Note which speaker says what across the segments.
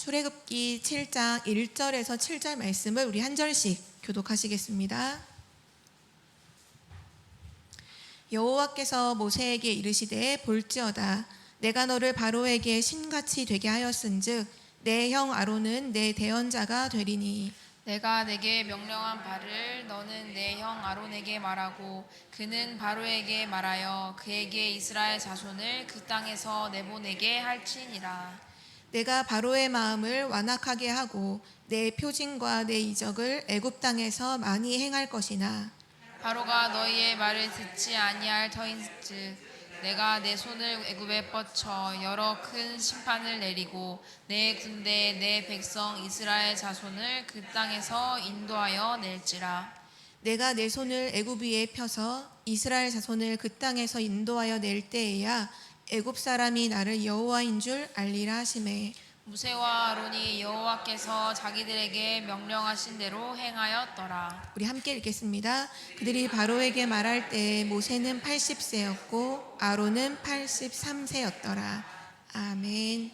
Speaker 1: 출애굽기 7장 1절에서 7절 말씀을 우리 한 절씩 교독하시겠습니다. 여호와께서 모세에게 이르시되 볼지어다 내가 너를 바로에게 신같이 되게 하였은즉 내 형 아론은 내 대언자가 되리니
Speaker 2: 내가 내게 명령한 바를 너는 내 형 아론에게 말하고 그는 바로에게 말하여 그에게 이스라엘 자손을 그 땅에서 내보내게 할지니라.
Speaker 1: 내가 바로의 마음을 완악하게 하고 내 표징과 내 이적을 애굽 땅에서 많이 행할 것이나
Speaker 2: 바로가 너희의 말을 듣지 아니할 터인즉 내가 내 손을 애굽에 뻗쳐 여러 큰 심판을 내리고 내 군대 내 백성 이스라엘 자손을 그 땅에서 인도하여 낼지라.
Speaker 1: 내가 내 손을 애굽 위에 펴서 이스라엘 자손을 그 땅에서 인도하여 낼 때에야 애굽 사람이 나를 여호와인 줄 알리라 하시매
Speaker 2: 모세와 아론이 여호와께서 자기들에게 명령하신 대로 행하였더라.
Speaker 1: 우리 함께 읽겠습니다. 그들이 바로에게 말할 때 모세는 80세였고 아론은 83세였더라. 아멘.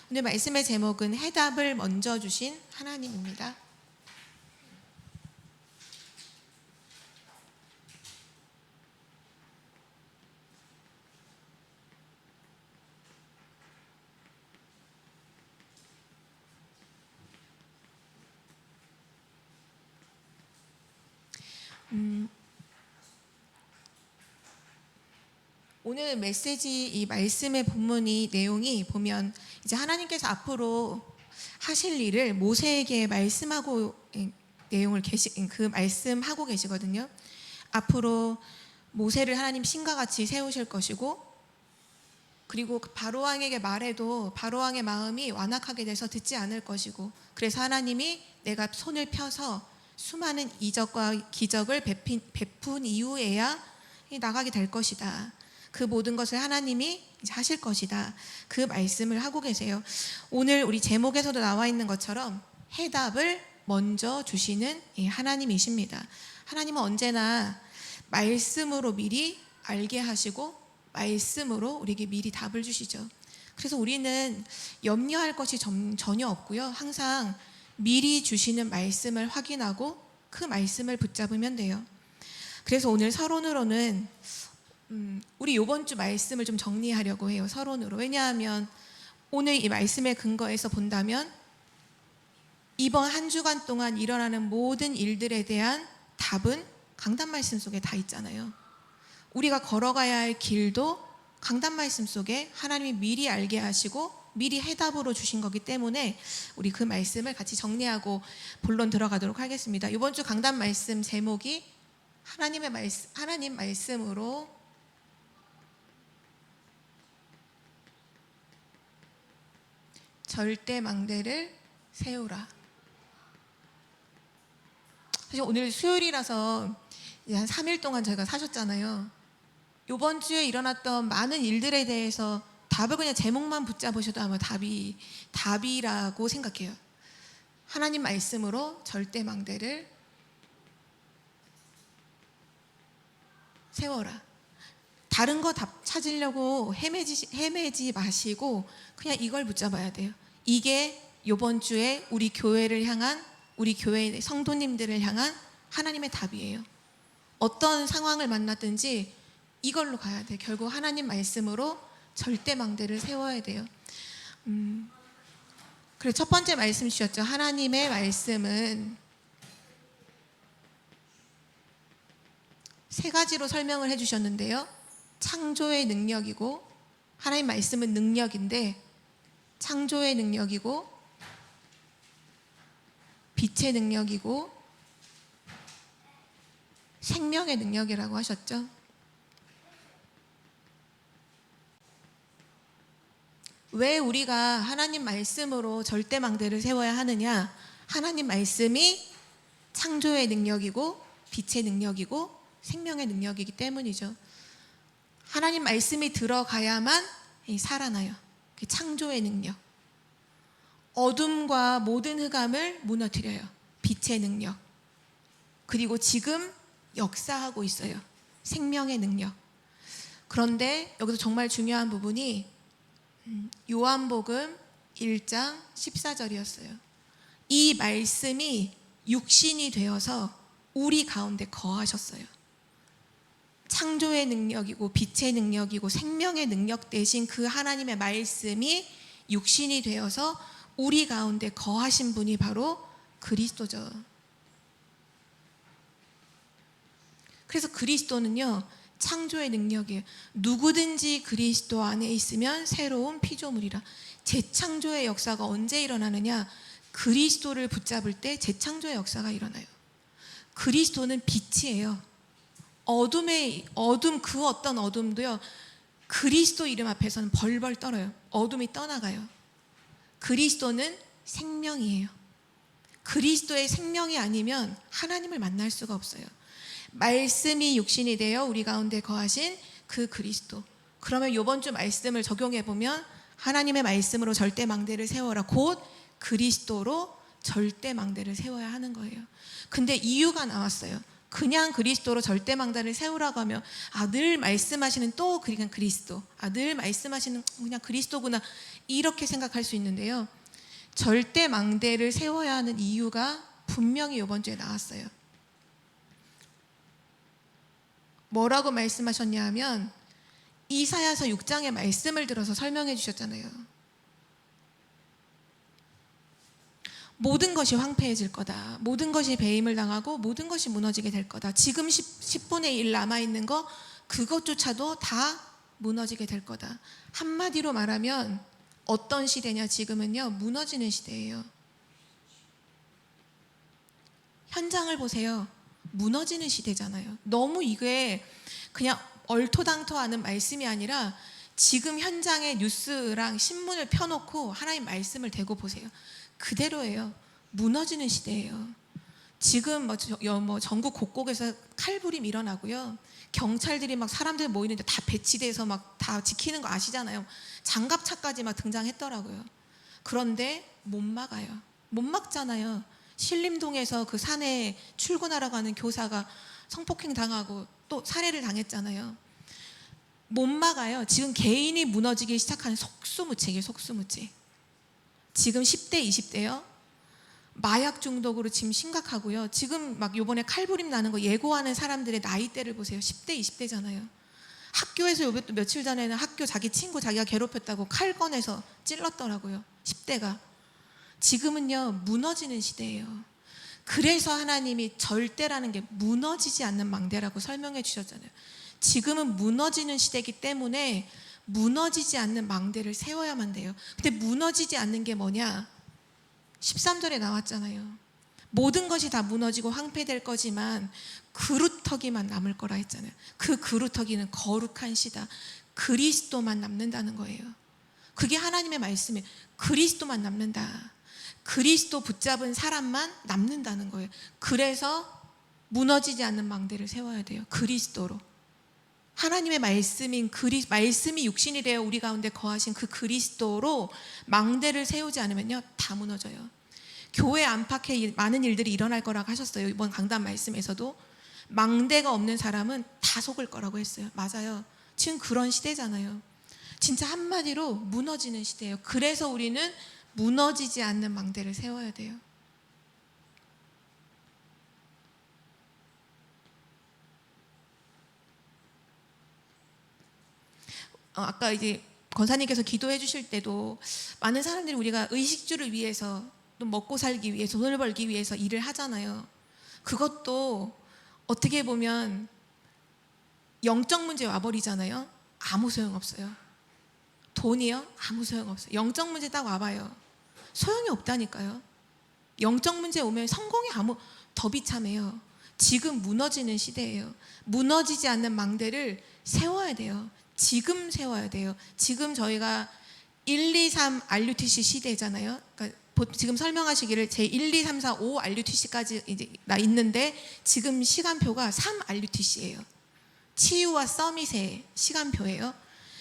Speaker 1: 오늘 말씀의 제목은 해답을 먼저 주신 하나님입니다. 오늘 메시지 이 말씀의 본문이 내용이 보면 이제 하나님께서 앞으로 하실 일을 모세에게 말씀하고 내용을 그 말씀하고 계시거든요. 앞으로 모세를 하나님 신과 같이 세우실 것이고 그리고 바로 왕에게 말해도 바로 왕의 마음이 완악하게 돼서 듣지 않을 것이고 그래서 하나님이 내가 손을 펴서 수많은 이적과 기적을 베푼 이후에야 나가게 될 것이다. 그 모든 것을 하나님이 이제 하실 것이다. 그 말씀을 하고 계세요. 오늘 우리 제목에서도 나와 있는 것처럼 해답을 먼저 주시는 하나님이십니다. 하나님은 언제나 말씀으로 미리 알게 하시고 말씀으로 우리에게 미리 답을 주시죠. 그래서 우리는 염려할 것이 전혀 없고요. 항상 미리 주시는 말씀을 확인하고 그 말씀을 붙잡으면 돼요. 그래서 오늘 서론으로는 우리 이번 주 말씀을 좀 정리하려고 해요. 서론으로. 왜냐하면 오늘 이 말씀의 근거에서 본다면 이번 한 주간 동안 일어나는 모든 일들에 대한 답은 강단 말씀 속에 다 있잖아요. 우리가 걸어가야 할 길도 강단 말씀 속에 하나님이 미리 알게 하시고 미리 해답으로 주신 거기 때문에 우리 그 말씀을 같이 정리하고 본론 들어가도록 하겠습니다. 이번 주 강단 말씀 제목이 하나님 말씀으로 절대 망대를 세우라. 사실 오늘 수요일이라서 한 3일 동안 저희가 사셨잖아요. 이번 주에 일어났던 많은 일들에 대해서 답을 그냥 제목만 붙잡으셔도 아마 답이라고 생각해요. 하나님 말씀으로 절대 망대를 세워라. 다른 거 답 찾으려고 헤매지 마시고 그냥 이걸 붙잡아야 돼요. 이게 이번 주에 우리 교회를 향한 우리 교회 성도님들을 향한 하나님의 답이에요. 어떤 상황을 만났든지 이걸로 가야 돼. 결국 하나님 말씀으로 절대 망대를 세워야 돼요. 그래서 첫 번째 말씀 주셨죠. 하나님의 말씀은 세 가지로 설명을 해주셨는데요. 창조의 능력이고 하나님 말씀은 능력인데 창조의 능력이고 빛의 능력이고 생명의 능력이라고 하셨죠. 왜 우리가 하나님 말씀으로 절대 망대를 세워야 하느냐? 하나님 말씀이 창조의 능력이고 빛의 능력이고 생명의 능력이기 때문이죠. 하나님 말씀이 들어가야만 살아나요. 그 창조의 능력. 어둠과 모든 흑암을 무너뜨려요. 빛의 능력. 그리고 지금 역사하고 있어요. 생명의 능력. 그런데 여기서 정말 중요한 부분이 요한복음 1장 14절이었어요. 이 말씀이 육신이 되어서 우리 가운데 거하셨어요. 창조의 능력이고 빛의 능력이고 생명의 능력 대신 그 하나님의 말씀이 육신이 되어서 우리 가운데 거하신 분이 바로 그리스도죠. 그래서 그리스도는요, 창조의 능력이에요. 누구든지 그리스도 안에 있으면 새로운 피조물이라. 재창조의 역사가 언제 일어나느냐? 그리스도를 붙잡을 때 재창조의 역사가 일어나요. 그리스도는 빛이에요. 어둠, 그 어떤 어둠도요, 그리스도 이름 앞에서는 벌벌 떨어요. 어둠이 떠나가요. 그리스도는 생명이에요. 그리스도의 생명이 아니면 하나님을 만날 수가 없어요. 말씀이 육신이 되어 우리 가운데 거하신 그 그리스도. 그러면 이번 주 말씀을 적용해 보면 하나님의 말씀으로 절대망대를 세워라. 곧 그리스도로 절대망대를 세워야 하는 거예요. 근데 이유가 나왔어요. 그냥 그리스도로 절대망대를 세우라고 하면 늘 말씀하시는 또 그냥 그리스도, 늘 말씀하시는 그냥 그리스도구나, 이렇게 생각할 수 있는데요, 절대망대를 세워야 하는 이유가 분명히 이번 주에 나왔어요. 뭐라고 말씀하셨냐 하면 이사야서 6장의 말씀을 들어서 설명해 주셨잖아요. 모든 것이 황폐해질 거다. 모든 것이 배임을 당하고 모든 것이 무너지게 될 거다. 지금 10분의 1 남아있는 거, 그것조차도 다 무너지게 될 거다. 한마디로 말하면 어떤 시대냐? 지금은요, 무너지는 시대예요. 현장을 보세요. 무너지는 시대잖아요. 너무 이게 그냥 얼토당토하는 말씀이 아니라 지금 현장의 뉴스랑 신문을 펴놓고 하나님 말씀을 대고 보세요. 그대로예요. 무너지는 시대예요. 지금 전국 곳곳에서 칼부림 일어나고요. 경찰들이 막 사람들 모이는데 다 배치돼서 막 다 지키는 거 아시잖아요. 장갑차까지 막 등장했더라고요. 그런데 못 막아요. 못 막잖아요. 신림동에서 그 산에 출근하러 가는 교사가 성폭행 당하고 또 살해를 당했잖아요. 못 막아요. 지금 개인이 무너지기 시작하는 속수무책이에요. 속수무책. 지금 10대, 20대요. 마약 중독으로 지금 심각하고요. 지금 막 요번에 칼부림 나는 거 예고하는 사람들의 나이대를 보세요. 10대, 20대잖아요. 학교에서 며칠 전에는 학교 자기 친구 자기가 괴롭혔다고 칼 꺼내서 찔렀더라고요. 10대가. 지금은요, 무너지는 시대예요. 그래서 하나님이 절대라는 게 무너지지 않는 망대라고 설명해 주셨잖아요. 지금은 무너지는 시대이기 때문에 무너지지 않는 망대를 세워야만 돼요. 근데 무너지지 않는 게 뭐냐? 13절에 나왔잖아요. 모든 것이 다 무너지고 황폐될 거지만 그루터기만 남을 거라 했잖아요. 그 그루터기는 거룩한 시다. 그리스도만 남는다는 거예요. 그게 하나님의 말씀이에요. 그리스도만 남는다. 그리스도 붙잡은 사람만 남는다는 거예요. 그래서 무너지지 않는 망대를 세워야 돼요. 그리스도로. 하나님의 말씀인 말씀이 육신이 되어 우리 가운데 거하신 그 그리스도로 망대를 세우지 않으면요, 다 무너져요. 교회 안팎에 많은 일들이 일어날 거라고 하셨어요. 이번 강단 말씀에서도 망대가 없는 사람은 다 속을 거라고 했어요. 맞아요. 지금 그런 시대잖아요. 진짜 한마디로 무너지는 시대예요. 그래서 우리는 무너지지 않는 망대를 세워야 돼요. 아까 이제 권사님께서 기도해 주실 때도 많은 사람들이 우리가 의식주를 위해서, 또 먹고 살기 위해서, 돈을 벌기 위해서 일을 하잖아요. 그것도 어떻게 보면 영적 문제 와버리잖아요. 아무 소용없어요. 돈이요? 아무 소용없어요. 영적 문제 딱 와봐요. 소용이 없다니까요. 영적 문제 오면 성공이 더 비참해요. 지금 무너지는 시대예요. 무너지지 않는 망대를 세워야 돼요. 지금 세워야 돼요. 지금 저희가 1, 2, 3 RUTC 시대잖아요. 그러니까 지금 설명하시기를 제 1, 2, 3, 4, 5 RUTC까지 이제 나 있는데 지금 시간표가 3 RUTC예요. 치유와 서밋의 시간표예요.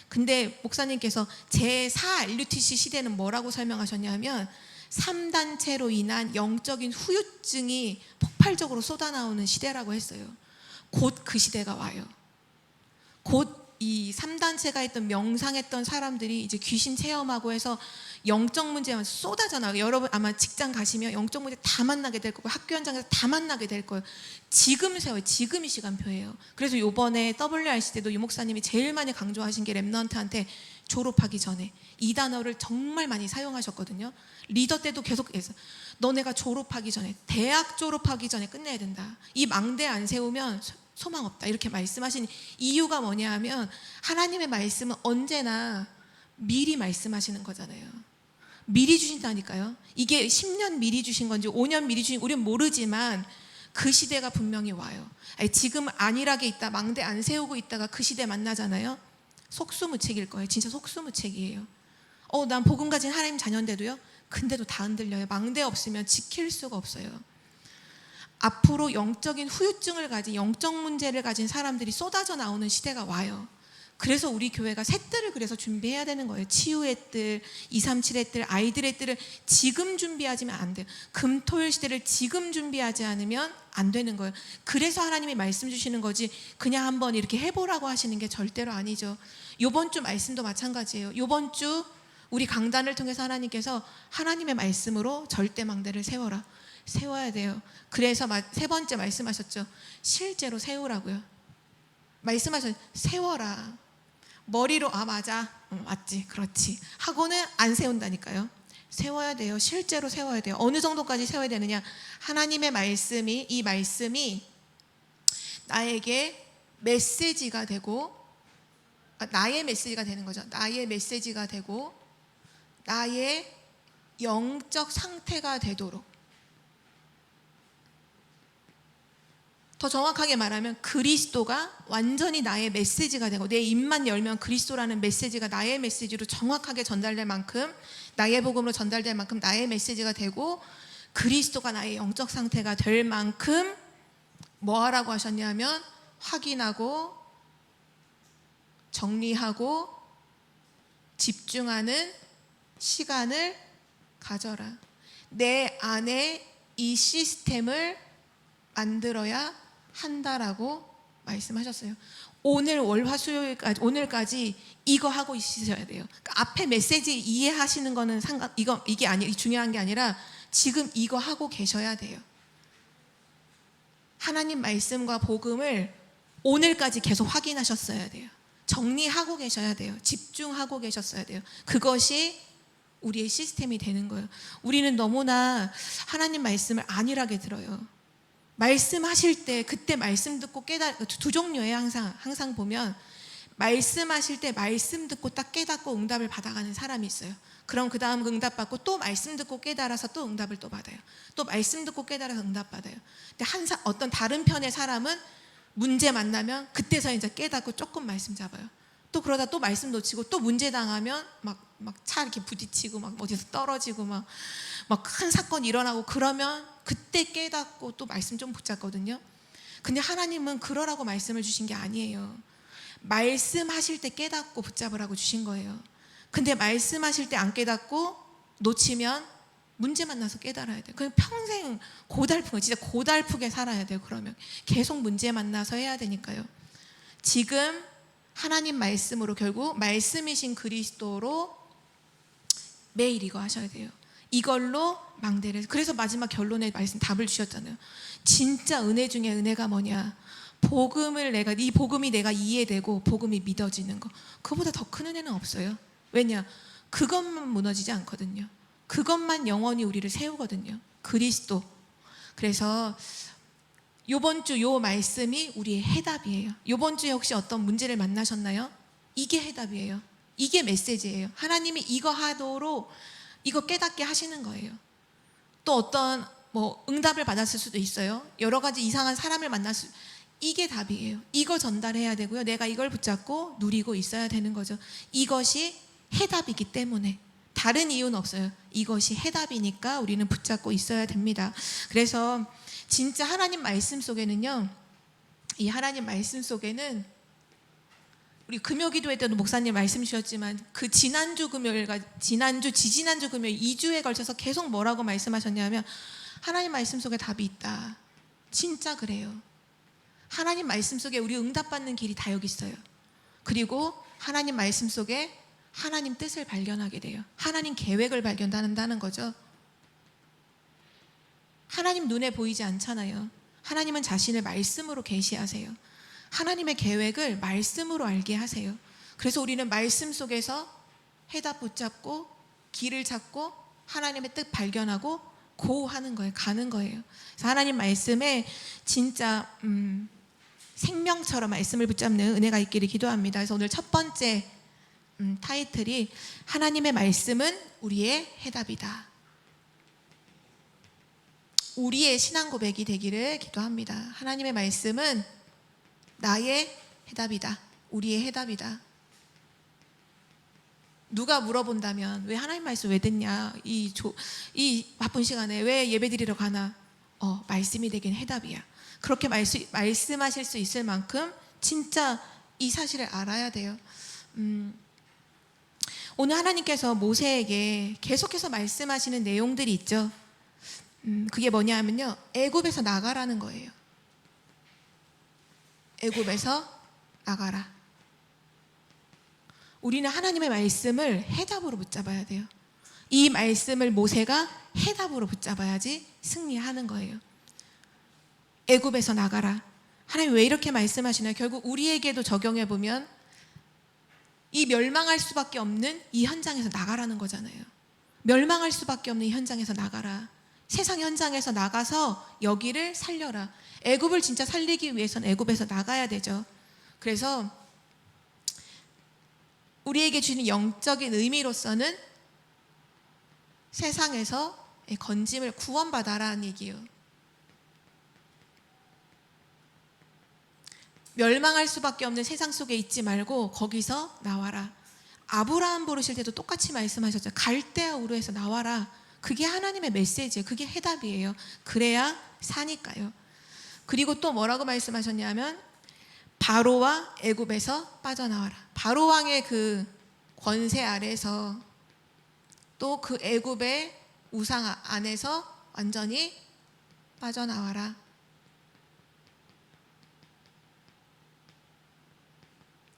Speaker 1: 근데 목사님께서 제 4 RUTC 시대는 뭐라고 설명하셨냐면 3단체로 인한 영적인 후유증이 폭발적으로 쏟아나오는 시대라고 했어요. 곧 그 시대가 와요. 곧 이 3단체가 있던 명상했던 사람들이 이제 귀신 체험하고 해서 영적 문제만 쏟아져 나가요. 여러분 아마 직장 가시면 영적 문제 다 만나게 될 거고 학교 현장에서 다 만나게 될 거예요. 지금 세워요. 지금이 시간표예요. 그래서 요번에 WRC 때도 유 목사님이 제일 많이 강조하신 게 랩넌트한테 졸업하기 전에 이 단어를 정말 많이 사용하셨거든요. 리더 때도 계속해서 너네가 졸업하기 전에, 대학 졸업하기 전에 끝내야 된다. 이 망대 안 세우면 소망 없다. 이렇게 말씀하신 이유가 뭐냐 하면 하나님의 말씀은 언제나 미리 말씀하시는 거잖아요. 미리 주신다니까요. 이게 10년 미리 주신 건지 5년 미리 주신 우리는 모르지만 그 시대가 분명히 와요. 아니, 지금 안일하게 있다, 망대 안 세우고 있다가 그 시대 만나잖아요. 속수무책일 거예요. 진짜 속수무책이에요. 난 복음 가진 하나님 자녀인데도요. 근데도 다 흔들려요. 망대 없으면 지킬 수가 없어요. 앞으로 영적인 후유증을 가진, 영적 문제를 가진 사람들이 쏟아져 나오는 시대가 와요. 그래서 우리 교회가 새 뜰을 그래서 준비해야 되는 거예요. 치유의 뜰, 237의 뜰, 아이들의 뜰을 지금 준비하지면 안 돼요. 금토일 시대를 지금 준비하지 않으면 안 되는 거예요. 그래서 하나님이 말씀 주시는 거지 그냥 한번 이렇게 해보라고 하시는 게 절대로 아니죠. 요번 주 말씀도 마찬가지예요. 요번 주 우리 강단을 통해서 하나님께서 하나님의 말씀으로 절대 망대를 세워라. 세워야 돼요. 그래서 세 번째 말씀하셨죠. 실제로 세우라고요. 말씀하셨죠. 세워라. 머리로 맞아, 맞지, 그렇지 하고는 안 세운다니까요. 세워야 돼요. 실제로 세워야 돼요. 어느 정도까지 세워야 되느냐? 하나님의 말씀이, 이 말씀이 나에게 메시지가 되고, 나의 메시지가 되는 거죠. 나의 메시지가 되고 나의 영적 상태가 되도록, 더 정확하게 말하면 그리스도가 완전히 나의 메시지가 되고 내 입만 열면 그리스도라는 메시지가 나의 메시지로 정확하게 전달될 만큼, 나의 복음으로 전달될 만큼 나의 메시지가 되고 그리스도가 나의 영적 상태가 될 만큼 뭐 하라고 하셨냐면 확인하고 정리하고 집중하는 시간을 가져라. 내 안에 이 시스템을 만들어야 한다라고 말씀하셨어요. 오늘 월화수요일까지, 오늘까지 이거 하고 있으셔야 돼요. 그러니까 앞에 메시지 이해하시는 거는 이게 아니, 중요한 게 아니라 지금 이거 하고 계셔야 돼요. 하나님 말씀과 복음을 오늘까지 계속 확인하셨어야 돼요. 정리하고 계셔야 돼요. 집중하고 계셨어야 돼요. 그것이 우리의 시스템이 되는 거예요. 우리는 너무나 하나님 말씀을 안일하게 들어요. 말씀하실 때 그때 말씀 듣고 두 종류예요. 항상 보면 말씀하실 때 말씀 듣고 딱 깨닫고 응답을 받아가는 사람이 있어요. 그럼 그 다음 응답 받고 또 말씀 듣고 깨달아서 또 응답을 또 받아요. 또 말씀 듣고 깨달아서 응답 받아요. 근데 어떤 다른 편의 사람은 문제 만나면 그때서 이제 깨닫고 조금 말씀 잡아요. 또 그러다 또 말씀 놓치고 또 문제 당하면 막 차 이렇게 부딪히고 막 어디서 떨어지고 막 큰 사건이 일어나고 그러면 그때 깨닫고 또 말씀 좀 붙잡거든요. 근데 하나님은 그러라고 말씀을 주신 게 아니에요. 말씀하실 때 깨닫고 붙잡으라고 주신 거예요. 근데 말씀하실 때 안 깨닫고 놓치면 문제 만나서 깨달아야 돼요. 그냥 평생 고달프게, 진짜 고달프게 살아야 돼요. 그러면 계속 문제 만나서 해야 되니까요. 지금 하나님 말씀으로, 결국 말씀이신 그리스도로 매일 이거 하셔야 돼요. 이걸로 망대를. 그래서 마지막 결론에 말씀 답을 주셨잖아요. 진짜 은혜 중에 은혜가 뭐냐? 이 복음이 내가 이해되고 복음이 믿어지는 거. 그보다 더 큰 은혜는 없어요. 왜냐? 그것만 무너지지 않거든요. 그것만 영원히 우리를 세우거든요. 그리스도. 그래서 요번 주 요 말씀이 우리의 해답이에요. 요번 주에 혹시 어떤 문제를 만나셨나요? 이게 해답이에요. 이게 메시지예요. 하나님이 이거 하도록 이거 깨닫게 하시는 거예요. 또 어떤 응답을 받았을 수도 있어요. 여러 가지 이상한 사람을 만났을 수도. 이게 답이에요. 이거 전달해야 되고요. 내가 이걸 붙잡고 누리고 있어야 되는 거죠. 이것이 해답이기 때문에. 다른 이유는 없어요. 이것이 해답이니까 우리는 붙잡고 있어야 됩니다. 그래서 진짜 하나님 말씀 속에는요, 이 하나님 말씀 속에는 우리 금요기도회 때도 목사님 말씀 주셨지만 그 지난주 금요일과 지지난주 금요일 2주에 걸쳐서 계속 뭐라고 말씀하셨냐면 하나님 말씀 속에 답이 있다. 진짜 그래요. 하나님 말씀 속에 우리 응답받는 길이 다 여기 있어요. 그리고 하나님 말씀 속에 하나님 뜻을 발견하게 돼요. 하나님 계획을 발견한다는 거죠. 하나님 눈에 보이지 않잖아요. 하나님은 자신을 말씀으로 계시하세요. 하나님의 계획을 말씀으로 알게 하세요. 그래서 우리는 말씀 속에서 해답 붙잡고 길을 찾고 하나님의 뜻 발견하고 고하는 거예요. 가는 거예요. 그래서 하나님 말씀에 진짜 생명처럼 말씀을 붙잡는 은혜가 있기를 기도합니다. 그래서 오늘 첫 번째 타이틀이 하나님의 말씀은 우리의 해답이다. 우리의 신앙 고백이 되기를 기도합니다. 하나님의 말씀은 나의 해답이다. 우리의 해답이다. 누가 물어본다면 왜 하나님 말씀 왜 듣냐? 이 바쁜 시간에 왜 예배 드리러 가나? 말씀이 되긴 해답이야. 그렇게 말씀하실 수 있을 만큼 진짜 이 사실을 알아야 돼요. 오늘 하나님께서 모세에게 계속해서 말씀하시는 내용들이 있죠. 그게 뭐냐 하면요, 애굽에서 나가라는 거예요. 애굽에서 나가라. 우리는 하나님의 말씀을 해답으로 붙잡아야 돼요. 이 말씀을 모세가 해답으로 붙잡아야지 승리하는 거예요. 애굽에서 나가라. 하나님 왜 이렇게 말씀하시나요? 결국 우리에게도 적용해 보면 이 멸망할 수밖에 없는 이 현장에서 나가라는 거잖아요. 멸망할 수밖에 없는 이 현장에서 나가라. 세상 현장에서 나가서 여기를 살려라. 애굽을 진짜 살리기 위해서는 애굽에서 나가야 되죠. 그래서 우리에게 주는 영적인 의미로서는 세상에서 건짐을 구원받아라는 얘기예요. 멸망할 수밖에 없는 세상 속에 있지 말고 거기서 나와라. 아브라함 부르실 때도 똑같이 말씀하셨죠. 갈대아 우르에서 나와라. 그게 하나님의 메시지예요. 그게 해답이에요. 그래야 사니까요. 그리고 또 뭐라고 말씀하셨냐면 바로와 애굽에서 빠져나와라. 바로 왕의 그 권세 아래서 또 그 애굽의 우상 안에서 완전히 빠져나와라.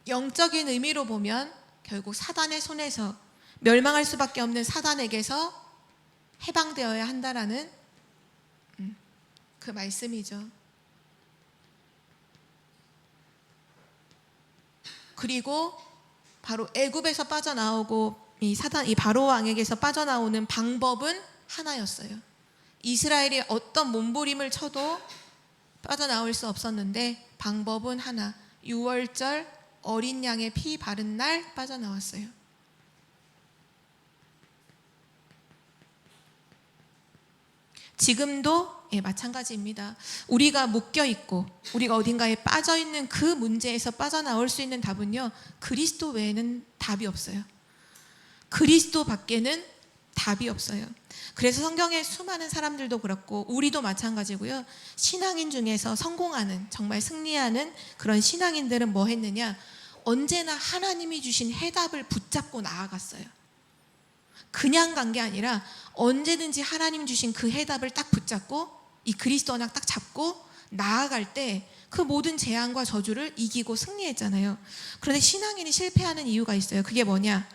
Speaker 1: 영적인 의미로 보면 결국 사단의 손에서 멸망할 수밖에 없는 사단에게서 해방되어야 한다라는 그 말씀이죠. 그리고 바로 애굽에서 빠져나오고 이 바로 왕에게서 빠져나오는 방법은 하나였어요. 이스라엘이 어떤 몸부림을 쳐도 빠져나올 수 없었는데 방법은 하나. 6월절 어린 양의 피 바른 날 빠져나왔어요. 지금도 마찬가지입니다. 우리가 묶여있고 우리가 어딘가에 빠져있는 그 문제에서 빠져나올 수 있는 답은요, 그리스도 외에는 답이 없어요. 그리스도 밖에는 답이 없어요. 그래서 성경의 수많은 사람들도 그렇고 우리도 마찬가지고요. 신앙인 중에서 성공하는, 정말 승리하는 그런 신앙인들은 뭐 했느냐? 언제나 하나님이 주신 해답을 붙잡고 나아갔어요. 그냥 간 게 아니라 언제든지 하나님 주신 그 해답을 딱 붙잡고 이 그리스도 언약 딱 잡고 나아갈 때 그 모든 재앙과 저주를 이기고 승리했잖아요. 그런데 신앙인이 실패하는 이유가 있어요. 그게 뭐냐?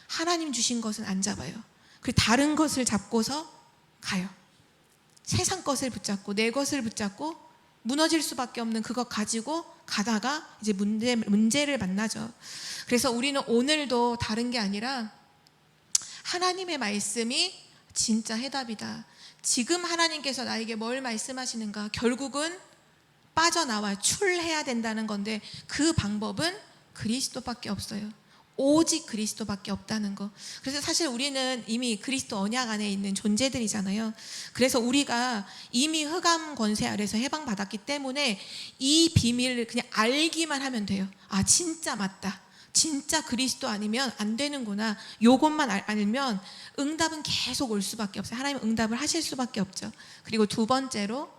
Speaker 1: 하나님 주신 것은 안 잡아요. 그리고 다른 것을 잡고서 가요. 세상 것을 붙잡고 내 것을 붙잡고 무너질 수밖에 없는 그것 가지고 가다가 이제 문제를 만나죠. 그래서 우리는 오늘도 다른 게 아니라 하나님의 말씀이 진짜 해답이다. 지금 하나님께서 나에게 뭘 말씀하시는가? 결국은 빠져나와 출해야 된다는 건데 그 방법은 그리스도밖에 없어요. 오직 그리스도밖에 없다는 거. 그래서 사실 우리는 이미 그리스도 언약 안에 있는 존재들이잖아요. 그래서 우리가 이미 흑암 권세 아래서 해방받았기 때문에 이 비밀을 그냥 알기만 하면 돼요. 아, 진짜 맞다. 진짜 그리스도 아니면 안 되는구나. 요것만 알면 응답은 계속 올 수밖에 없어요. 하나님은 응답을 하실 수밖에 없죠. 그리고 두 번째로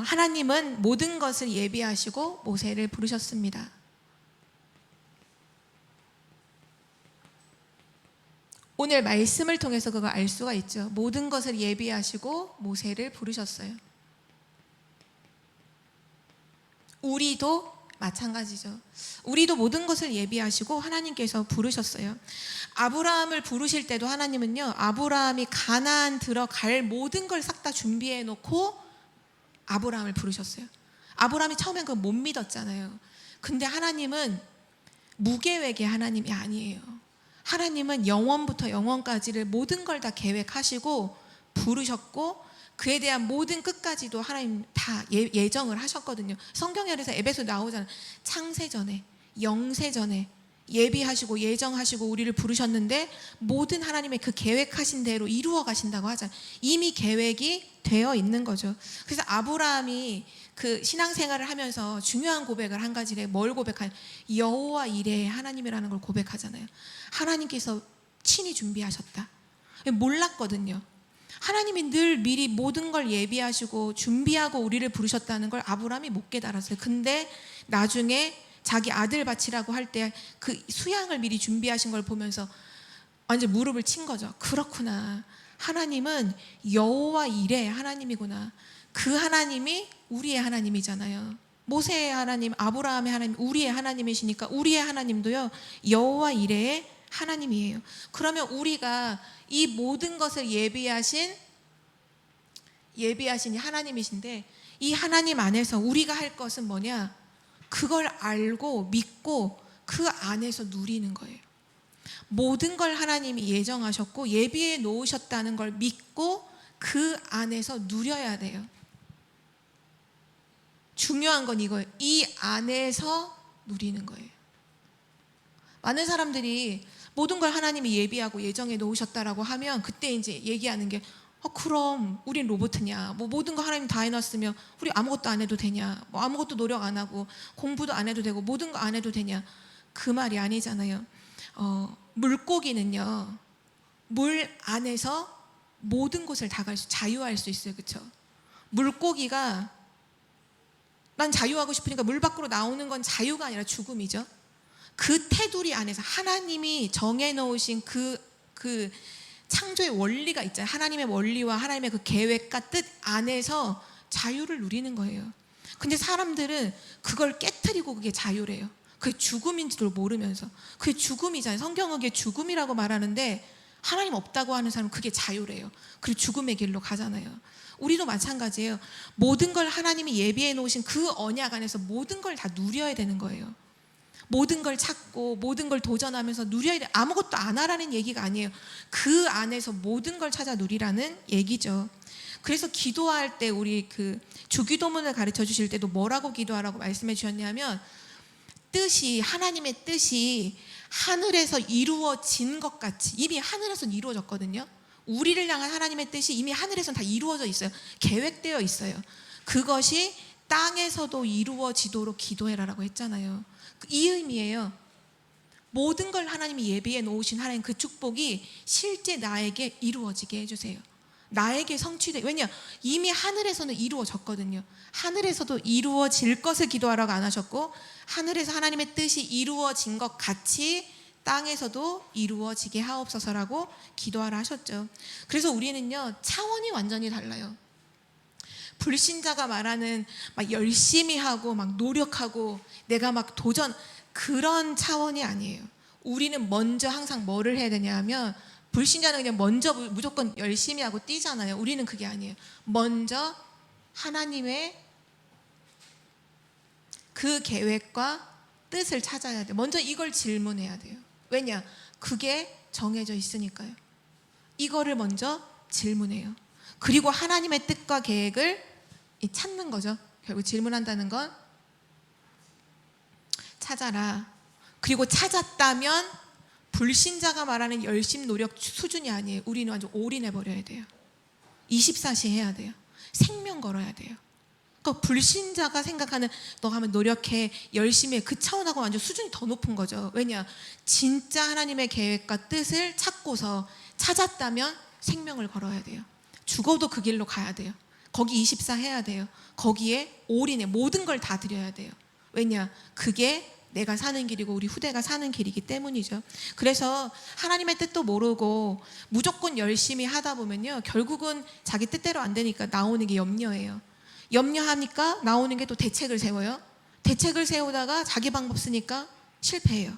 Speaker 1: 하나님은 모든 것을 예비하시고 모세를 부르셨습니다. 오늘 말씀을 통해서 그거 알 수가 있죠. 모든 것을 예비하시고 모세를 부르셨어요. 우리도 마찬가지죠. 우리도 모든 것을 예비하시고 하나님께서 부르셨어요. 아브라함을 부르실 때도 하나님은요, 아브라함이 가나안 들어갈 모든 걸 싹 다 준비해 놓고 아브라함을 부르셨어요. 아브라함이 처음엔 그걸 못 믿었잖아요. 근데 하나님은 무계획의 하나님이 아니에요. 하나님은 영원부터 영원까지를 모든 걸 다 계획하시고 부르셨고, 그에 대한 모든 끝까지도 하나님 다 예정을 하셨거든요. 성경에서 에베소 나오잖아요. 창세전에, 영세전에 예비하시고 예정하시고 우리를 부르셨는데 모든 하나님의 그 계획하신 대로 이루어 가신다고 하잖아요. 이미 계획이 되어 있는 거죠. 그래서 아브라함이 그 신앙생활을 하면서 중요한 고백을 한 가지래. 뭘 고백하냐? 여호와 이레의 하나님이라는 걸 고백하잖아요. 하나님께서 친히 준비하셨다. 몰랐거든요. 하나님이 늘 미리 모든 걸 예비하시고 준비하고 우리를 부르셨다는 걸 아브라함이 못 깨달았어요. 근데 나중에 자기 아들 바치라고 할 때 그 수양을 미리 준비하신 걸 보면서 완전 무릎을 친 거죠. 그렇구나. 하나님은 여호와 이레의 하나님이구나. 그 하나님이 우리의 하나님이잖아요. 모세의 하나님, 아브라함의 하나님, 우리의 하나님이시니까 우리의 하나님도요, 여호와 이레의 하나님이에요. 그러면 우리가 이 모든 것을 예비하신 하나님이신데, 이 하나님 안에서 우리가 할 것은 뭐냐? 그걸 알고 믿고 그 안에서 누리는 거예요. 모든 걸 하나님이 예정하셨고 예비해 놓으셨다는 걸 믿고 그 안에서 누려야 돼요. 중요한 건 이거예요. 이 안에서 누리는 거예요. 많은 사람들이 모든 걸 하나님이 예비하고 예정해 놓으셨다라고 하면 그때 이제 얘기하는 게 그럼 우린 로봇이냐? 뭐 모든 거 하나님 다 해놨으면 우리 아무것도 안 해도 되냐? 뭐 아무것도 노력 안 하고 공부도 안 해도 되고 모든 거 안 해도 되냐? 그 말이 아니잖아요. 물고기는요, 물 안에서 모든 곳을 다 자유할 수 있어요. 그렇죠? 물고기가 난 자유하고 싶으니까 물 밖으로 나오는 건 자유가 아니라 죽음이죠. 그 테두리 안에서 하나님이 정해놓으신 그 창조의 원리가 있잖아요. 하나님의 원리와 하나님의 그 계획과 뜻 안에서 자유를 누리는 거예요. 근데 사람들은 그걸 깨트리고 그게 자유래요. 그게 죽음인지도 모르면서. 그게 죽음이잖아요. 성경은 그게 죽음이라고 말하는데 하나님 없다고 하는 사람은 그게 자유래요. 그리고 죽음의 길로 가잖아요. 우리도 마찬가지예요. 모든 걸 하나님이 예비해 놓으신 그 언약 안에서 모든 걸 다 누려야 되는 거예요. 모든 걸 찾고 모든 걸 도전하면서 누려야 돼. 아무것도 안 하라는 얘기가 아니에요. 그 안에서 모든 걸 찾아 누리라는 얘기죠. 그래서 기도할 때 우리 그 주기도문을 가르쳐 주실 때도 뭐라고 기도하라고 말씀해 주셨냐면, 뜻이, 하나님의 뜻이 하늘에서 이루어진 것 같이, 이미 하늘에서 이루어졌거든요. 우리를 향한 하나님의 뜻이 이미 하늘에서는 다 이루어져 있어요. 계획되어 있어요. 그것이 땅에서도 이루어지도록 기도해라라고 했잖아요. 이 의미예요. 모든 걸 하나님이 예비해 놓으신 하나님 그 축복이 실제 나에게 이루어지게 해주세요. 나에게 성취돼. 왜냐? 이미 하늘에서는 이루어졌거든요. 하늘에서도 이루어질 것을 기도하라고 안 하셨고, 하늘에서 하나님의 뜻이 이루어진 것 같이 땅에서도 이루어지게 하옵소서라고 기도하라 하셨죠. 그래서 우리는요, 차원이 완전히 달라요. 불신자가 말하는 막 열심히 하고 막 노력하고 내가 막 도전, 그런 차원이 아니에요. 우리는 먼저 항상 뭐를 해야 되냐 하면, 불신자는 그냥 먼저 무조건 열심히 하고 뛰잖아요. 우리는 그게 아니에요. 먼저 하나님의 그 계획과 뜻을 찾아야 돼요. 먼저 이걸 질문해야 돼요. 왜냐? 그게 정해져 있으니까요. 이거를 먼저 질문해요. 그리고 하나님의 뜻과 계획을 찾는 거죠. 결국 질문한다는 건 찾아라. 그리고 찾았다면 불신자가 말하는 열심 노력 수준이 아니에요. 우리는 완전 올인해 버려야 돼요. 24시 해야 돼요. 생명 걸어야 돼요. 그러니까 불신자가 생각하는 너가 하면 노력해 열심히 해, 그 차원하고 완전 수준이 더 높은 거죠. 왜냐? 진짜 하나님의 계획과 뜻을 찾고서 찾았다면 생명을 걸어야 돼요. 죽어도 그 길로 가야 돼요. 거기 24 해야 돼요. 거기에 올인해 모든 걸 다 드려야 돼요. 왜냐? 그게 내가 사는 길이고 우리 후대가 사는 길이기 때문이죠. 그래서 하나님의 뜻도 모르고 무조건 열심히 하다 보면요, 결국은 자기 뜻대로 안 되니까 나오는 게 염려예요. 염려하니까 나오는 게 또 대책을 세워요. 대책을 세우다가 자기 방법 쓰니까 실패해요.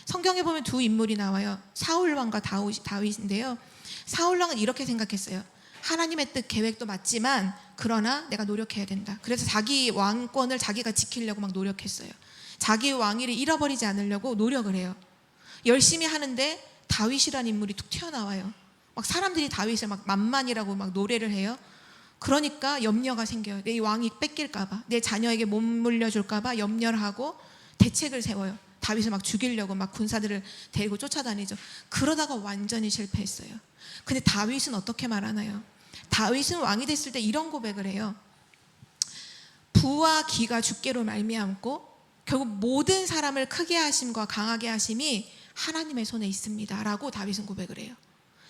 Speaker 1: 성경에 보면 두 인물이 나와요. 사울 왕과 다윗인데요. 사울 왕은 이렇게 생각했어요. 하나님의 뜻 계획도 맞지만 그러나 내가 노력해야 된다. 그래서 자기 왕권을 자기가 지키려고 막 노력했어요. 자기 왕위를 잃어버리지 않으려고 노력을 해요. 열심히 하는데 다윗이라는 인물이 툭 튀어나와요. 막 사람들이 다윗을 막 만만이라고 막 노래를 해요. 그러니까 염려가 생겨요. 내 왕이 뺏길까봐, 내 자녀에게 못 물려줄까봐 염려를 하고 대책을 세워요. 다윗을 막 죽이려고 막 군사들을 데리고 쫓아다니죠. 그러다가 완전히 실패했어요. 근데 다윗은 어떻게 말하나요? 다윗은 왕이 됐을 때 이런 고백을 해요. 부와 기가 주께로 말미암고 결국 모든 사람을 크게 하심과 강하게 하심이 하나님의 손에 있습니다 라고 다윗은 고백을 해요.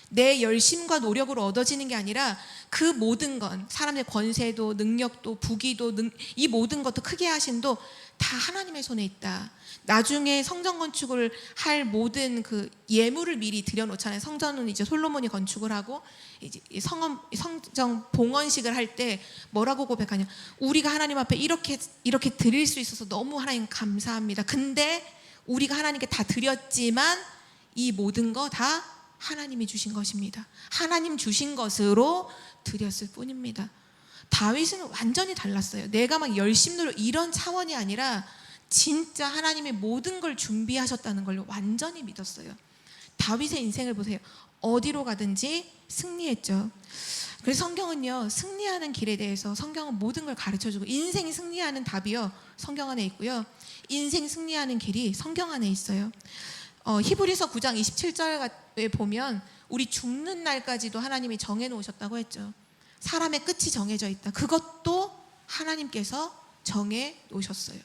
Speaker 1: 내 열심과 노력으로 얻어지는 게 아니라 그 모든 건, 사람의 권세도 능력도 부귀도 이 모든 것도 크게 하심도 다 하나님의 손에 있다. 나중에 성전 건축을 할 모든 그 예물을 미리 들여놓잖아요. 성전은 이제 솔로몬이 건축을 하고 이제 성전 봉헌식을 할 때 뭐라고 고백하냐? 우리가 하나님 앞에 이렇게 드릴 수 있어서 너무 하나님 감사합니다. 근데 우리가 하나님께 다 드렸지만 이 모든 거 다 하나님이 주신 것입니다. 하나님 주신 것으로 드렸을 뿐입니다. 다윗은 완전히 달랐어요. 내가 막 열심히 노력 이런 차원이 아니라 진짜 하나님이 모든 걸 준비하셨다는 걸 완전히 믿었어요. 다윗의 인생을 보세요. 어디로 가든지 승리했죠. 그래서 성경은요, 승리하는 길에 대해서 성경은 모든 걸 가르쳐주고, 인생이 승리하는 답이요 성경 안에 있고요, 인생 승리하는 길이 성경 안에 있어요. 히브리서 9장 27절에 보면 우리 죽는 날까지도 하나님이 정해놓으셨다고 했죠. 사람의 끝이 정해져 있다. 그것도 하나님께서 정해놓으셨어요.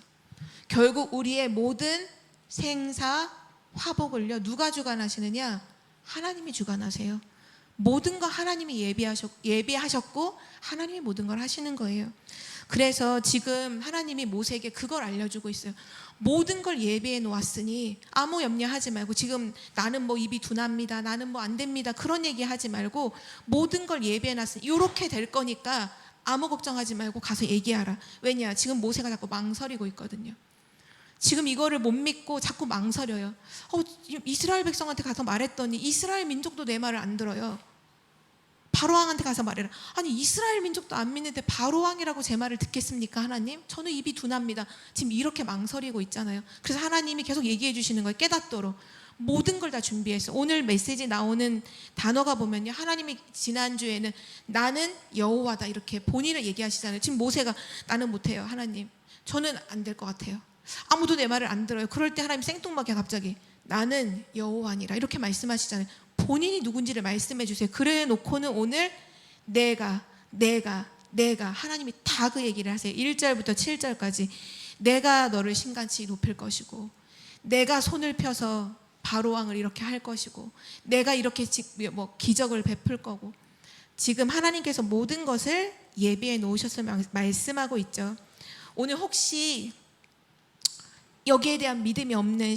Speaker 1: 결국 우리의 모든 생사 화복을요 누가 주관하시느냐? 하나님이 주관하세요. 모든 거 하나님이 예비하셨고 하나님이 모든 걸 하시는 거예요. 그래서 지금 하나님이 모세에게 그걸 알려주고 있어요. 모든 걸 예비해 놓았으니 아무 염려하지 말고, 지금 나는 뭐 입이 둔합니다, 나는 뭐 안 됩니다, 그런 얘기 하지 말고 모든 걸 예비해 놨으니 이렇게 될 거니까 아무 걱정하지 말고 가서 얘기하라. 왜냐? 지금 모세가 자꾸 망설이고 있거든요. 지금 이거를 못 믿고 자꾸 망설여요. 이스라엘 백성한테 가서 말했더니 이스라엘 민족도 내 말을 안 들어요. 바로왕한테 가서 말해라. 아니 이스라엘 민족도 안 믿는데 바로왕이라고 제 말을 듣겠습니까 하나님? 저는 입이 둔합니다. 지금 이렇게 망설이고 있잖아요. 그래서 하나님이 계속 얘기해 주시는 거예요. 깨닫도록 모든 걸 다 준비했어. 오늘 메시지 나오는 단어가 보면요, 하나님이 지난주에는 나는 여호와다 이렇게 본인을 얘기하시잖아요. 지금 모세가 나는 못해요 하나님, 저는 안 될 것 같아요, 아무도 내 말을 안 들어요. 그럴 때 하나님 생뚱맞게 갑자기 나는 여호와니라 이렇게 말씀하시잖아요. 본인이 누군지를 말씀해 주세요. 그래 놓고는 오늘 내가 하나님이 다 그 얘기를 하세요. 1절부터 7절까지 내가 너를 신간치 높일 것이고, 내가 손을 펴서 바로왕을 이렇게 할 것이고, 내가 이렇게 뭐 기적을 베풀 거고, 지금 하나님께서 모든 것을 예비해 놓으셨음을 말씀하고 있죠. 오늘 혹시 여기에 대한 믿음이 없는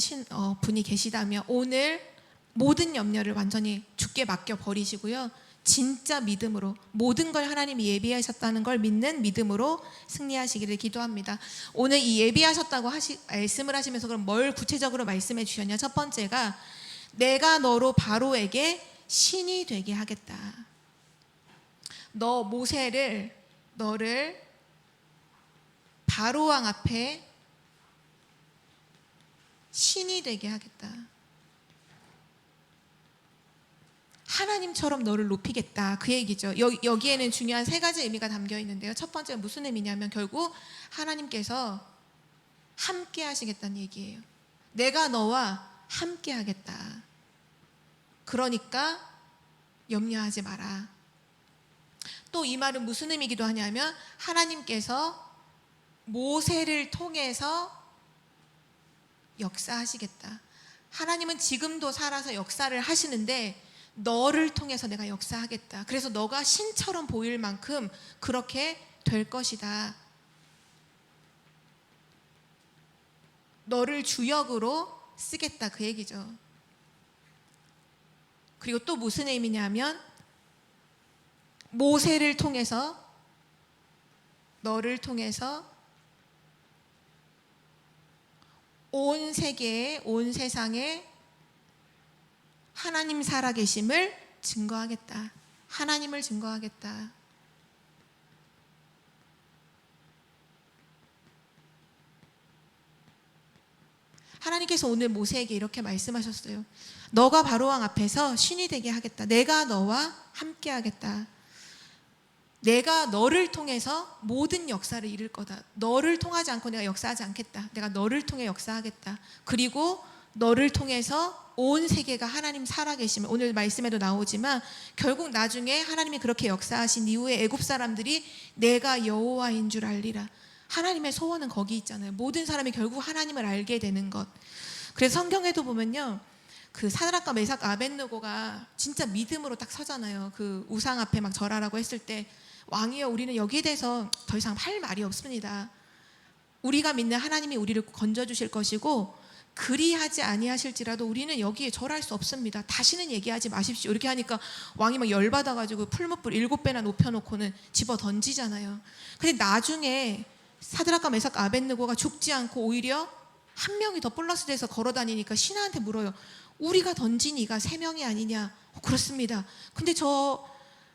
Speaker 1: 분이 계시다면 오늘 모든 염려를 완전히 주께 맡겨 버리시고요, 진짜 믿음으로 모든 걸 하나님이 예비하셨다는 걸 믿는 믿음으로 승리하시기를 기도합니다. 오늘 이 예비하셨다고 말씀을 하시면서 그럼 뭘 구체적으로 말씀해 주셨냐? 첫 번째가 내가 너로 바로에게 신이 되게 하겠다. 너를 바로왕 앞에 신이 되게 하겠다. 하나님처럼 너를 높이겠다, 그 얘기죠. 여기에는 중요한 세 가지 의미가 담겨 있는데요. 첫 번째가 무슨 의미냐면 결국 하나님께서 함께 하시겠다는 얘기예요. 내가 너와 함께 하겠다. 그러니까 염려하지 마라. 또 이 말은 무슨 의미이기도 하냐면 하나님께서 모세를 통해서 역사하시겠다. 하나님은 지금도 살아서 역사를 하시는데 너를 통해서 내가 역사하겠다. 그래서 너가 신처럼 보일 만큼 그렇게 될 것이다. 너를 주역으로 쓰겠다, 그 얘기죠. 그리고 또 무슨 의미냐면 모세를 통해서, 너를 통해서 온 세계에, 온 세상에 하나님 살아계심을 증거하겠다. 하나님을 증거하겠다. 하나님께서 오늘 모세에게 이렇게 말씀하셨어요. 너가 바로왕 앞에서 신이 되게 하겠다. 내가 너와 함께 하겠다. 내가 너를 통해서 모든 역사를 이룰 거다. 너를 통하지 않고 내가 역사하지 않겠다. 내가 너를 통해 역사하겠다. 그리고 너를 통해서 온 세계가 하나님 살아계심을, 오늘 말씀에도 나오지만 결국 나중에 하나님이 그렇게 역사하신 이후에 애굽 사람들이 내가 여호와인 줄 알리라. 하나님의 소원은 거기 있잖아요. 모든 사람이 결국 하나님을 알게 되는 것. 그래서 성경에도 보면요, 그 사드락과 메삭 아벳느고가 진짜 믿음으로 딱 서잖아요. 그 우상 앞에 막 절하라고 했을 때, 왕이여, 우리는 여기에 대해서 더 이상 할 말이 없습니다. 우리가 믿는 하나님이 우리를 건져주실 것이고 그리하지 아니하실지라도 우리는 여기에 절할 수 없습니다. 다시는 얘기하지 마십시오. 이렇게 하니까 왕이 막 열받아가지고 풀무불 7배나 높여놓고는 집어 던지잖아요. 근데 나중에 사드락과 메삭 아벳느고가 죽지 않고 오히려 한 명이 더 플러스 돼서 걸어다니니까 신하한테 물어요. 우리가 던진 이가 3명이 아니냐? 그렇습니다. 근데 저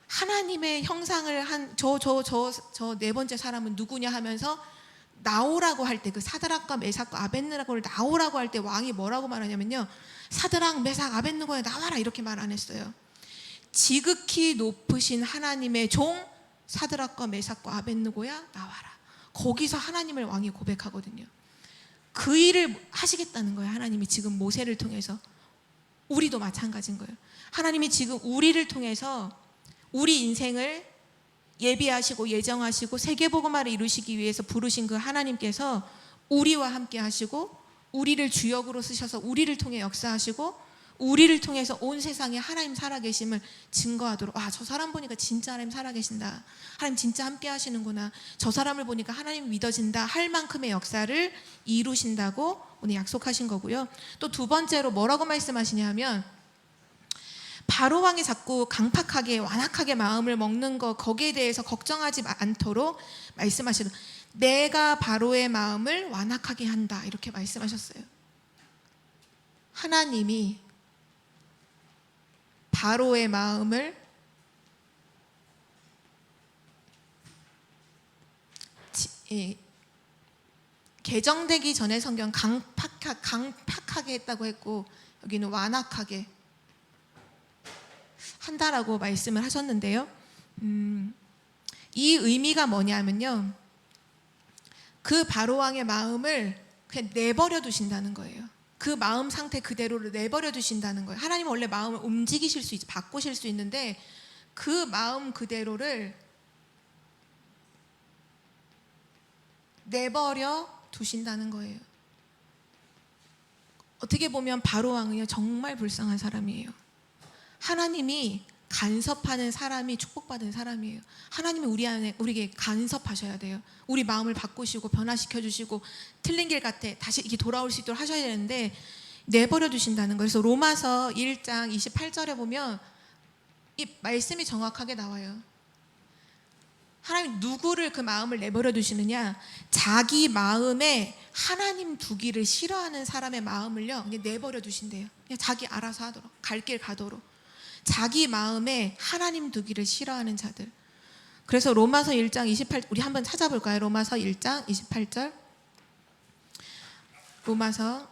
Speaker 1: 하나님의 형상을 한 저 네 번째 사람은 누구냐 하면서 나오라고 할 때, 그 사드락과 메삭과 아벳느고를 나오라고 할 때 왕이 뭐라고 말하냐면요, 사드락 메삭 아벳느고야 나와라, 이렇게 말 안 했어요. 지극히 높으신 하나님의 종 사드락과 메삭과 아벳느고야 나와라. 거기서 하나님을 왕이 고백하거든요. 그 일을 하시겠다는 거예요. 하나님이 지금 모세를 통해서. 우리도 마찬가지인 거예요. 하나님이 지금 우리를 통해서 우리 인생을 예비하시고 예정하시고 세계복음화를 이루시기 위해서 부르신 그 하나님께서 우리와 함께 하시고 우리를 주역으로 쓰셔서 우리를 통해 역사하시고 우리를 통해서 온 세상에 하나님 살아계심을 증거하도록, 와, 저 사람 보니까 진짜 하나님 살아계신다, 하나님 진짜 함께 하시는구나, 저 사람을 보니까 하나님 믿어진다 할 만큼의 역사를 이루신다고 오늘 약속하신 거고요. 또 두 번째로 뭐라고 말씀하시냐면, 바로왕이 자꾸 강팍하게 완악하게 마음을 먹는 거, 거기에 대해서 걱정하지 않도록 말씀하시는, 내가 바로의 마음을 완악하게 한다, 이렇게 말씀하셨어요. 하나님이 바로의 마음을 개정되기 전에 성경 강팍하게 했다고 했고, 여기는 완악하게 한다라고 말씀을 하셨는데요. 이 의미가 뭐냐면요, 그 바로왕의 마음을 그냥 내버려 두신다는 거예요. 그 마음 상태 그대로를 내버려 두신다는 거예요. 하나님은 원래 마음을 움직이실 수 있지, 바꾸실 수 있는데 그 마음 그대로를 내버려 두신다는 거예요. 어떻게 보면 바로왕은요, 정말 불쌍한 사람이에요. 하나님이 간섭하는 사람이 축복받은 사람이에요. 하나님이 우리에게 간섭하셔야 돼요. 우리 마음을 바꾸시고 변화시켜 주시고 틀린 길 같아 다시 이게 돌아올 수 있도록 하셔야 되는데 내버려 두신다는 거예요. 그래서 로마서 1장 28절에 보면 이 말씀이 정확하게 나와요. 하나님 누구를 그 마음을 내버려 두시느냐? 자기 마음에 하나님 두기를 싫어하는 사람의 마음을요, 그냥 내버려 두신대요. 그냥 자기 알아서 하도록, 갈 길 가도록. 자기 마음에 하나님 두기를 싫어하는 자들. 그래서 로마서 1장 28, 우리 한번 찾아볼까요? 로마서 1장 28절. 로마서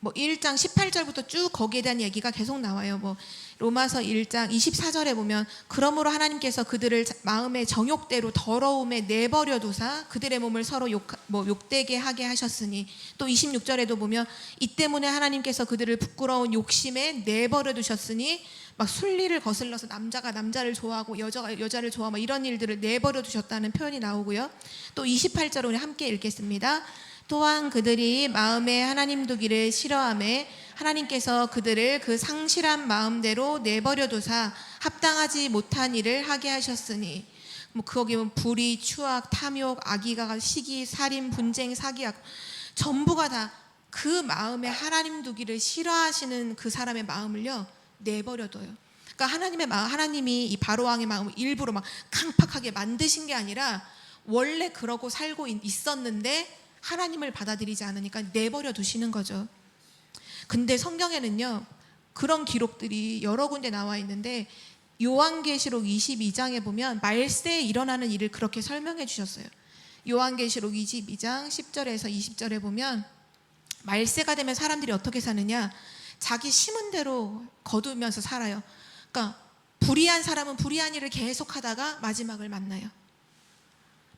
Speaker 1: 1장 18절부터 쭉 거기에 대한 얘기가 계속 나와요. 로마서 1장 24절에 보면, 그러므로 하나님께서 그들을 마음의 정욕대로 더러움에 내버려 두사 그들의 몸을 서로 욕되게 하게 하셨으니, 또 26절에도 보면 이 때문에 하나님께서 그들을 부끄러운 욕심에 내버려 두셨으니, 막 순리를 거슬러서 남자가 남자를 좋아하고 여자가 여자를 좋아하고 이런 일들을 내버려 두셨다는 표현이 나오고요. 또 28절 우리 함께 읽겠습니다. 또한 그들이 마음에 하나님 두기를 싫어하매 하나님께서 그들을 그 상실한 마음대로 내버려 두사 합당하지 못한 일을 하게 하셨으니, 거기 보면 불의, 추악, 탐욕, 악의가, 시기, 살인, 분쟁, 사기약, 전부가 다 그 마음에 하나님 두기를 싫어하시는 그 사람의 마음을요, 내버려둬요. 그러니까 하나님이 이 바로왕의 마음을 일부러 막 강팍하게 만드신 게 아니라 원래 그러고 살고 있었는데 하나님을 받아들이지 않으니까 내버려 두시는 거죠. 근데 성경에는요, 그런 기록들이 여러 군데 나와 있는데 요한계시록 22장에 보면 말세에 일어나는 일을 그렇게 설명해 주셨어요. 요한계시록 22장 10절에서 20절에 보면 말세가 되면 사람들이 어떻게 사느냐, 자기 심은 대로 거두면서 살아요. 그러니까 불의한 사람은 불의한 일을 계속하다가 마지막을 만나요.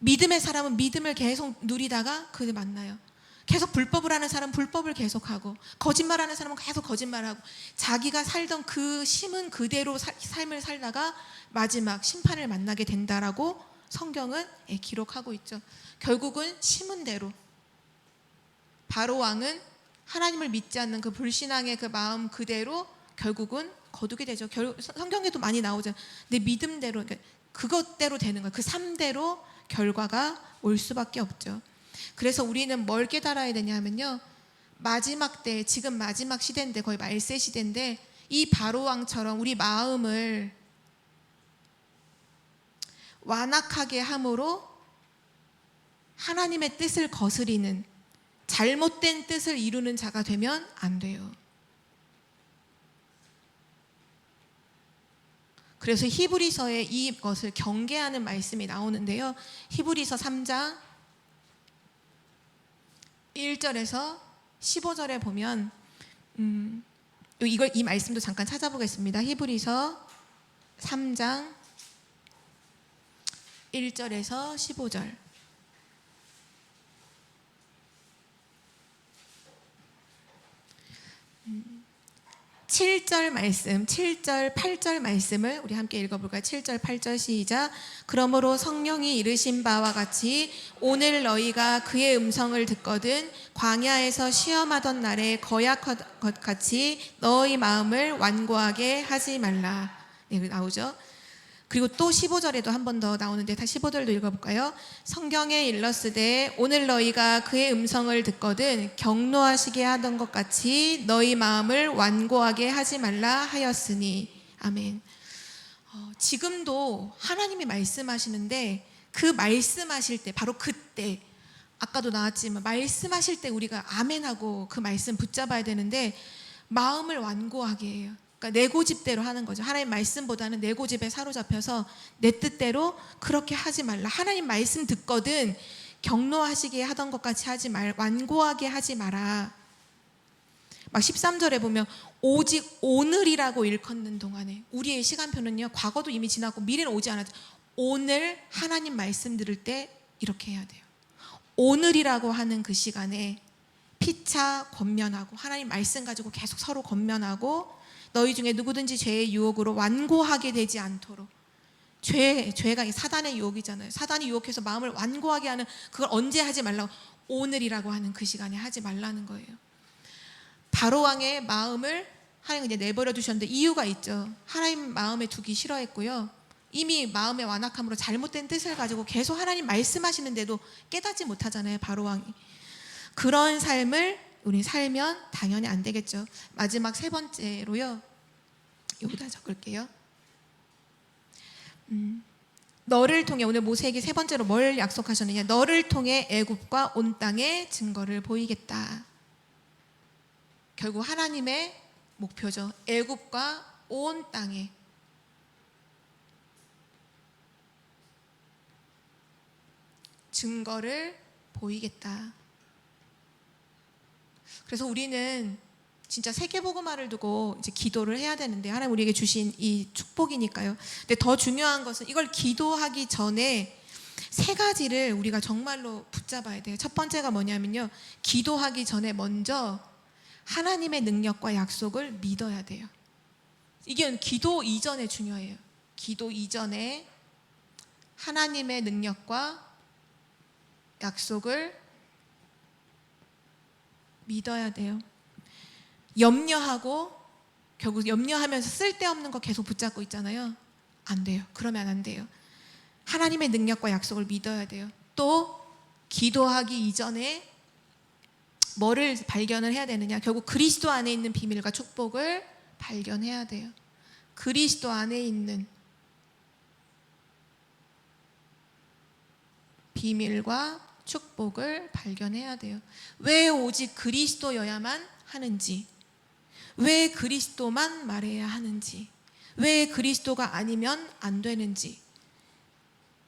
Speaker 1: 믿음의 사람은 믿음을 계속 누리다가 그를 만나요. 계속 불법을 하는 사람은 불법을 계속하고, 거짓말하는 사람은 계속 거짓말하고, 자기가 살던 그 심은 그대로 삶을 살다가 마지막 심판을 만나게 된다라고 성경은 기록하고 있죠. 결국은 심은 대로 바로 왕은 하나님을 믿지 않는 그 불신앙의 그 마음 그대로 결국은 거두게 되죠. 성경에도 많이 나오죠. 내 믿음대로, 그것대로 되는 거예요. 그 삶대로 결과가 올 수밖에 없죠. 그래서 우리는 뭘 깨달아야 되냐면요, 마지막 때, 지금 마지막 시대인데, 거의 말세 시대인데, 이 바로왕처럼 우리 마음을 완악하게 함으로 하나님의 뜻을 거스리는, 잘못된 뜻을 이루는 자가 되면 안 돼요. 그래서 히브리서에 이것을 경계하는 말씀이 나오는데요, 히브리서 3장 1절에서 15절에 보면 이 말씀도 잠깐 찾아보겠습니다. 히브리서 3장 1절에서 15절. 7절 말씀, 7절, 8절 말씀을 우리 함께 읽어볼까요? 7절, 8절 시작. 그러므로 성령이 이르신 바와 같이 오늘 너희가 그의 음성을 듣거든 광야에서 시험하던 날에 거약한 것 같이 너희 마음을 완고하게 하지 말라. 네, 나오죠? 그리고 또 15절에도 한 번 더 나오는데 다 15절도 읽어볼까요? 성경에 일렀으되 오늘 너희가 그의 음성을 듣거든 경노하시게 하던 것 같이 너희 마음을 완고하게 하지 말라 하였으니. 아멘. 지금도 하나님이 말씀하시는데 그 말씀하실 때, 바로 그때, 아까도 나왔지만 말씀하실 때 우리가 아멘하고 그 말씀 붙잡아야 되는데 마음을 완고하게 해요. 그러니까 내 고집대로 하는 거죠. 하나님 말씀보다는 내 고집에 사로잡혀서 내 뜻대로 그렇게 하지 말라. 하나님 말씀 듣거든 경노하시게 하던 것 같이 하지 말, 완고하게 하지 마라. 막 13절에 보면 오직 오늘이라고 일컫는 동안에, 우리의 시간표는요, 과거도 이미 지났고 미래는 오지 않았죠. 오늘 하나님 말씀 들을 때 이렇게 해야 돼요. 오늘이라고 하는 그 시간에 피차 권면하고, 하나님 말씀 가지고 계속 서로 권면하고, 너희 중에 누구든지 죄의 유혹으로 완고하게 되지 않도록. 죄가 사단의 유혹이잖아요. 사단이 유혹해서 마음을 완고하게 하는, 그걸 언제 하지 말라고? 오늘이라고 하는 그 시간에 하지 말라는 거예요. 바로왕의 마음을 하나님은 이제 내버려 두셨는데 이유가 있죠. 하나님 마음에 두기 싫어했고요, 이미 마음의 완악함으로 잘못된 뜻을 가지고 계속 하나님 말씀하시는데도 깨닫지 못하잖아요, 바로왕이. 그런 삶을 우리 살면 당연히 안 되겠죠. 마지막 세 번째로요, 여기다 적을게요. 너를 통해, 오늘 모세에게 세 번째로 뭘 약속하셨느냐, 너를 통해 애굽과 온 땅의 증거를 보이겠다. 결국 하나님의 목표죠. 애굽과 온 땅에 증거를 보이겠다. 그래서 우리는 진짜 세계복음화를 두고 이제 기도를 해야 되는데, 하나님 우리에게 주신 이 축복이니까요. 근데 더 중요한 것은 이걸 기도하기 전에 세 가지를 우리가 정말로 붙잡아야 돼요. 첫 번째가 뭐냐면요, 기도하기 전에 먼저 하나님의 능력과 약속을 믿어야 돼요. 이게 기도 이전에 중요해요. 기도 이전에 하나님의 능력과 약속을 믿어야 돼요. 염려하고, 결국 염려하면서 쓸데없는 거 계속 붙잡고 있잖아요. 안 돼요. 그러면 안 돼요. 하나님의 능력과 약속을 믿어야 돼요. 또 기도하기 이전에 뭐를 발견을 해야 되느냐, 결국 그리스도 안에 있는 비밀과 축복을 발견해야 돼요. 그리스도 안에 있는 비밀과 축복을 발견해야 돼요. 왜 오직 그리스도여야만 하는지, 왜 그리스도만 말해야 하는지, 왜 그리스도가 아니면 안 되는지,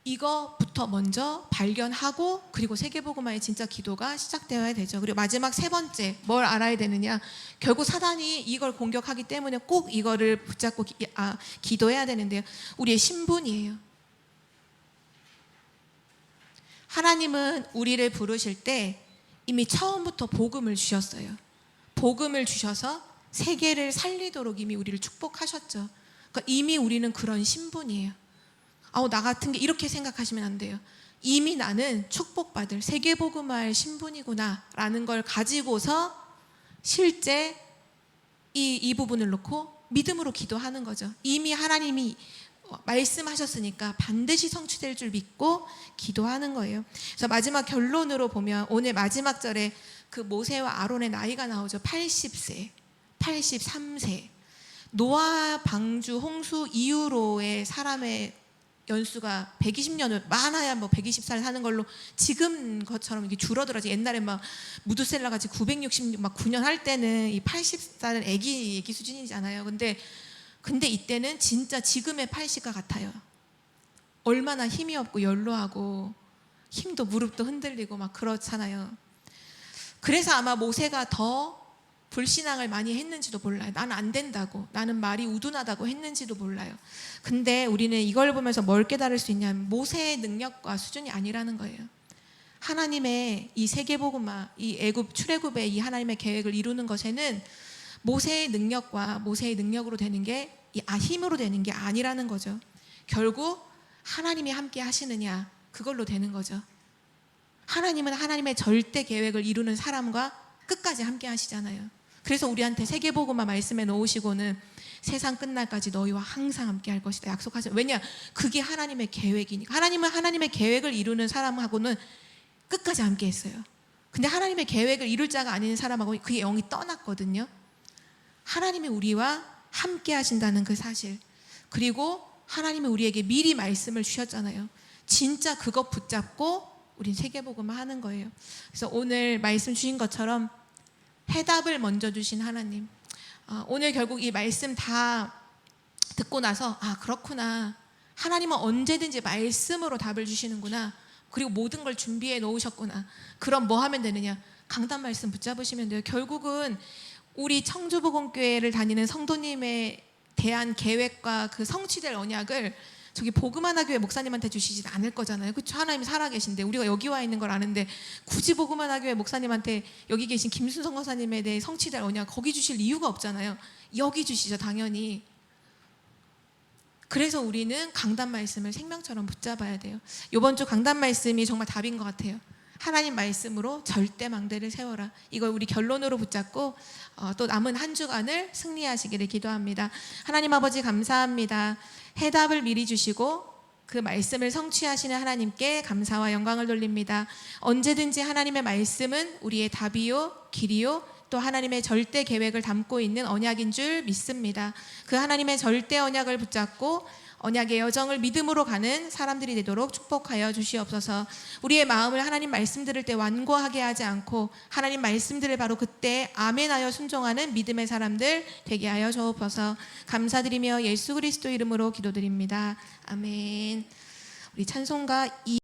Speaker 1: 이거부터 먼저 발견하고 그리고 세계복음화의 진짜 기도가 시작되어야 되죠. 그리고 마지막 세 번째 뭘 알아야 되느냐, 결국 사단이 이걸 공격하기 때문에 꼭 이거를 붙잡고 기도해야 되는데요, 우리의 신분이에요. 하나님은 우리를 부르실 때 이미 처음부터 복음을 주셨어요. 복음을 주셔서 세계를 살리도록 이미 우리를 축복하셨죠. 그러니까 이미 우리는 그런 신분이에요. 나 같은 게 이렇게 생각하시면 안 돼요. 이미 나는 축복받을 세계복음화의 신분이구나 라는 걸 가지고서 실제 이 부분을 놓고 믿음으로 기도하는 거죠. 이미 하나님이 말씀하셨으니까 반드시 성취될 줄 믿고 기도하는 거예요. 그래서 마지막 결론으로 보면 오늘 마지막 절에 그 모세와 아론의 나이가 나오죠. 80세, 83세. 노아 방주 홍수 이후로의 사람의 연수가 120년을 많아야 120살 사는 걸로 지금 것처럼 이게 줄어들어지. 옛날에 무드셀라 같이 969년 할 때는 이 80살은 애기 수준이잖아요. 근데 이때는 진짜 지금의 80과 같아요. 얼마나 힘이 없고 연로하고 힘도 무릎도 흔들리고 그렇잖아요. 그래서 아마 모세가 더 불신앙을 많이 했는지도 몰라요. 나는 안 된다고, 나는 말이 우둔하다고 했는지도 몰라요. 근데 우리는 이걸 보면서 뭘 깨달을 수 있냐면 모세의 능력과 수준이 아니라는 거예요. 하나님의 이 세계복음화, 이 애굽 출애굽의 이 하나님의 계획을 이루는 것에는 모세의 능력과 모세의 능력으로 되는 게 힘으로 되는 게 아니라는 거죠. 결국 하나님이 함께 하시느냐, 그걸로 되는 거죠. 하나님은 하나님의 절대 계획을 이루는 사람과 끝까지 함께 하시잖아요. 그래서 우리한테 세계복음화 말씀에 놓으시고는 세상 끝날까지 너희와 항상 함께 할 것이다 약속하세요. 왜냐? 그게 하나님의 계획이니까. 하나님은 하나님의 계획을 이루는 사람하고는 끝까지 함께 했어요. 근데 하나님의 계획을 이룰 자가 아닌 사람하고 그의 영이 떠났거든요. 하나님이 우리와 함께 하신다는 그 사실, 그리고 하나님이 우리에게 미리 말씀을 주셨잖아요. 진짜 그거 붙잡고 우린 세계복음화 하는 거예요. 그래서 오늘 말씀 주신 것처럼 해답을 먼저 주신 하나님, 오늘 결국 이 말씀 다 듣고 나서 그렇구나, 하나님은 언제든지 말씀으로 답을 주시는구나, 그리고 모든 걸 준비해 놓으셨구나. 그럼 뭐 하면 되느냐? 강단 말씀 붙잡으시면 돼요. 결국은 우리 청주복음교회를 다니는 성도님에 대한 계획과 그 성취될 언약을 저기 복음하나교회 목사님한테 주시진 않을 거잖아요. 그렇죠? 하나님이 살아계신데 우리가 여기 와 있는 걸 아는데 굳이 복음하나교회 목사님한테 여기 계신 김순성 권사님에 대해 성취될 언약 거기 주실 이유가 없잖아요. 여기 주시죠, 당연히. 그래서 우리는 강단 말씀을 생명처럼 붙잡아야 돼요. 이번 주 강단 말씀이 정말 답인 것 같아요. 하나님 말씀으로 절대 망대를 세워라. 이걸 우리 결론으로 붙잡고 또 남은 한 주간을 승리하시기를 기도합니다. 하나님 아버지 감사합니다. 해답을 미리 주시고 그 말씀을 성취하시는 하나님께 감사와 영광을 돌립니다. 언제든지 하나님의 말씀은 우리의 답이요 길이요 또 하나님의 절대 계획을 담고 있는 언약인 줄 믿습니다. 그 하나님의 절대 언약을 붙잡고 언약의 여정을 믿음으로 가는 사람들이 되도록 축복하여 주시옵소서. 우리의 마음을 하나님 말씀 들을 때 완고하게 하지 않고 하나님 말씀들을 바로 그때 아멘하여 순종하는 믿음의 사람들 되게 하여 주옵소서. 감사드리며 예수 그리스도 이름으로 기도드립니다. 아멘. 우리 찬송가